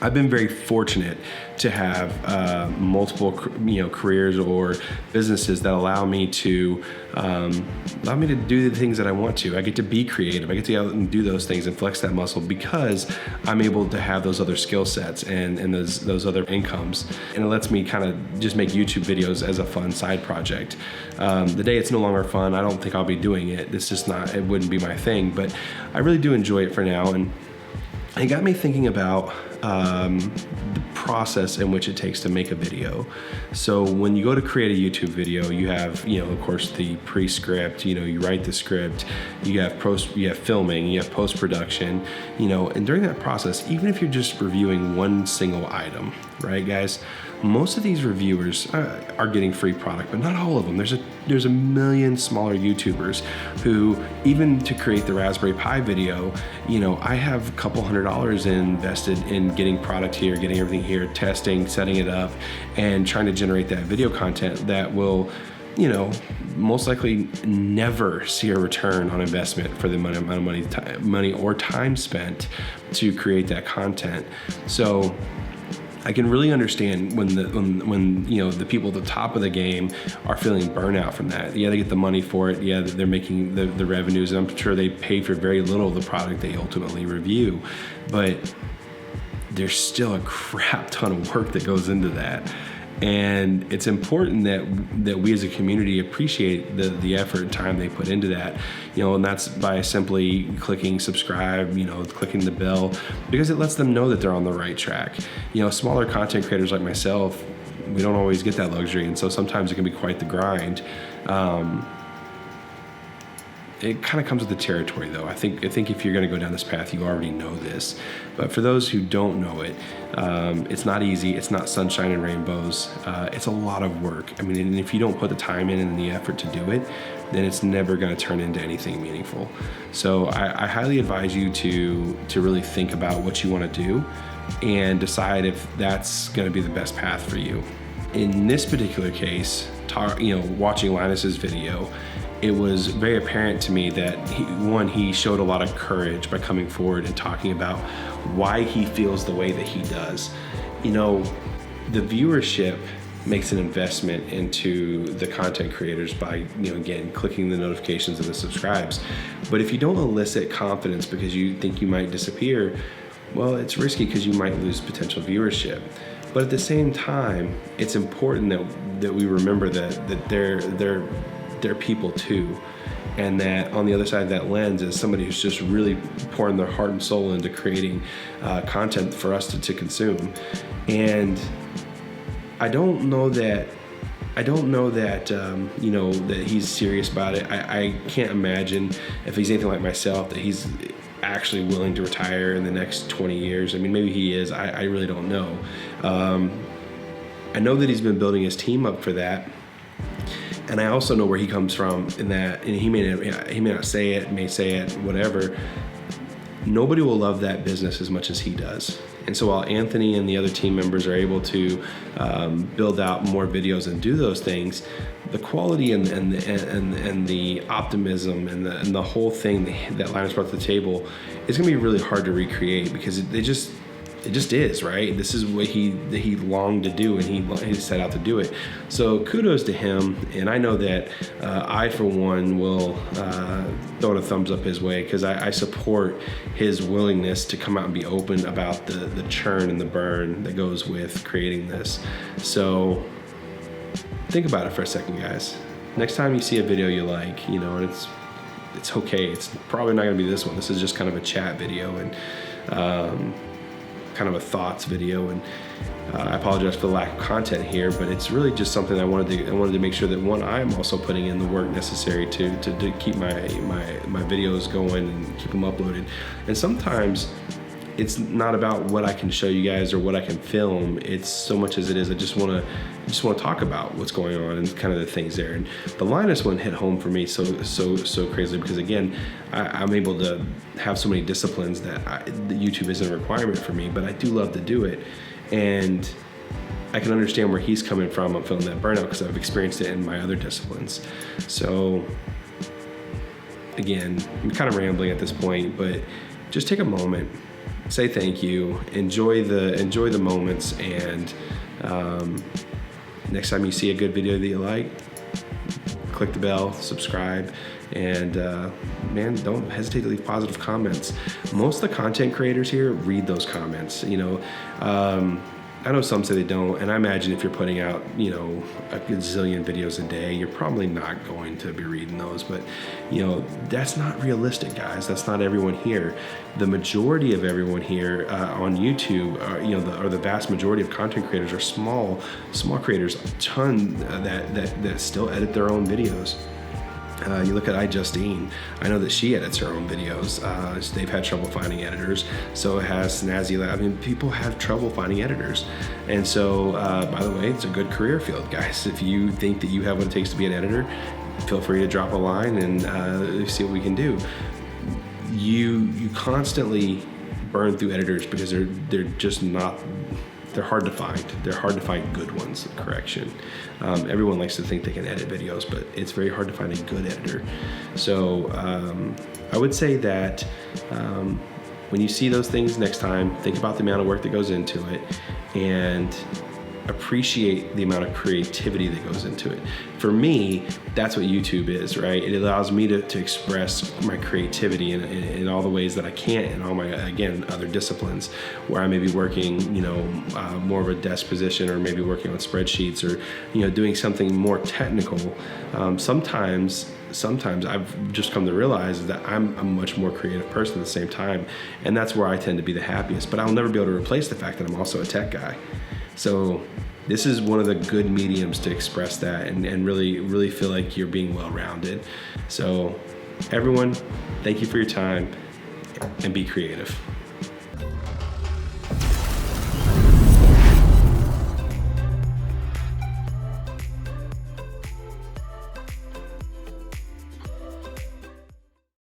I've been very fortunate to have multiple, careers or businesses that allow me to do the things that I want to. I get to be creative. I get to go out and do those things and flex that muscle because I'm able to have those other skill sets and those other incomes. And it lets me kind of just make YouTube videos as a fun side project. The day it's no longer fun, I don't think I'll be doing it. It's just not. It wouldn't be my thing. But I really do enjoy it for now, and it got me thinking about the process in which it takes to make a video. So when you go to create a YouTube video, you have, of course, the pre-script, you write the script, you have filming, you have post-production, and during that process, even if you're just reviewing one single item, right, guys? Most of these reviewers are getting free product, but not all of them. There's a million smaller YouTubers who, even to create the Raspberry Pi video, I have a couple $100 invested in getting product here, getting everything here, testing, setting it up, and trying to generate that video content that will, most likely never see a return on investment for the amount of money or time spent to create that content. So I can really understand when the people at the top of the game are feeling burnout from that. Yeah, they get the money for it. Yeah, they're making the revenues, and I'm sure they pay for very little of the product they ultimately review. But there's still a crap ton of work that goes into that. And it's important that we as a community appreciate the effort and time they put into that, and that's by simply clicking subscribe, clicking the bell, because it lets them know that they're on the right track. Smaller content creators like myself, we don't always get that luxury, and so sometimes it can be quite the grind. It kind of comes with the territory, though. I think if you're going to go down this path, you already know this. But for those who don't know it, it's not easy. It's not sunshine and rainbows. It's a lot of work. I mean, and if you don't put the time in and the effort to do it, then it's never going to turn into anything meaningful. So I highly advise you to really think about what you want to do and decide if that's going to be the best path for you. In this particular case, watching Linus's video, it was very apparent to me that he showed a lot of courage by coming forward and talking about why he feels the way that he does. The viewership makes an investment into the content creators by, again, clicking the notifications and the subscribes. But if you don't elicit confidence because you think you might disappear, well, it's risky because you might lose potential viewership. But at the same time, it's important that we remember that they're people too, and that on the other side of that lens is somebody who's just really pouring their heart and soul into creating content for us to consume. And I don't know that that he's serious about it. I can't imagine if he's anything like myself that he's actually willing to retire in the next 20 years. I mean, maybe he is. I really don't know. I know that he's been building his team up for that. And I also know where he comes from in that, and he may not say it, may say it, whatever. Nobody will love that business as much as he does. And so while Anthony and the other team members are able to build out more videos and do those things, the quality and the optimism and the whole thing that Linus brought to the table is going to be really hard to recreate because it just is, right? This is what he longed to do, and he set out to do it. So kudos to him, and I know that I, for one, will throw a thumbs up his way because I support his willingness to come out and be open about the churn and the burn that goes with creating this. So think about it for a second, guys. Next time you see a video you like, and it's okay. It's probably not going to be this one. This is just kind of a chat video and kind of a thoughts video, and I apologize for the lack of content here, but it's really just something I wanted to make sure that one, I'm also putting in the work necessary to keep my videos going and keep them uploaded. And sometimes it's not about what I can show you guys or what I can film. It's so much as it is I just want to talk about what's going on and kind of the things there. And the Linus one hit home for me so crazy because, again, I'm able to have so many disciplines that YouTube isn't a requirement for me, but I do love to do it. And I can understand where he's coming from. I'm feeling that burnout because I've experienced it in my other disciplines. So again, I'm kind of rambling at this point, but just take a moment. say thank you, enjoy the moments, and next time you see a good video that you like, click the bell, subscribe, and man, don't hesitate to leave positive comments. Most of the content creators here read those comments. I know some say they don't, and I imagine if you're putting out, a gazillion videos a day, you're probably not going to be reading those, but that's not realistic, guys. That's not everyone here. The majority of everyone here on YouTube, or the vast majority of content creators are small creators, a ton that still edit their own videos. You look at iJustine. I know that she edits her own videos. They've had trouble finding editors. So has Snazzy. I mean, people have trouble finding editors. And so, by the way, it's a good career field, guys. If you think that you have what it takes to be an editor, feel free to drop a line and see what we can do. You constantly burn through editors because they're just not. They're hard to find. They're hard to find good ones, correction. Everyone likes to think they can edit videos, but it's very hard to find a good editor. So I would say that when you see those things next time, think about the amount of work that goes into it and appreciate the amount of creativity that goes into it. For me, that's what YouTube is, right? It allows me to express my creativity in all the ways that I can't in all my, again, other disciplines where I may be working, more of a desk position, or maybe working on spreadsheets, or, doing something more technical. Sometimes I've just come to realize that I'm a much more creative person at the same time, and that's where I tend to be the happiest. But I'll never be able to replace the fact that I'm also a tech guy. So this is one of the good mediums to express that and really feel like you're being well-rounded. So everyone, thank you for your time, and be creative.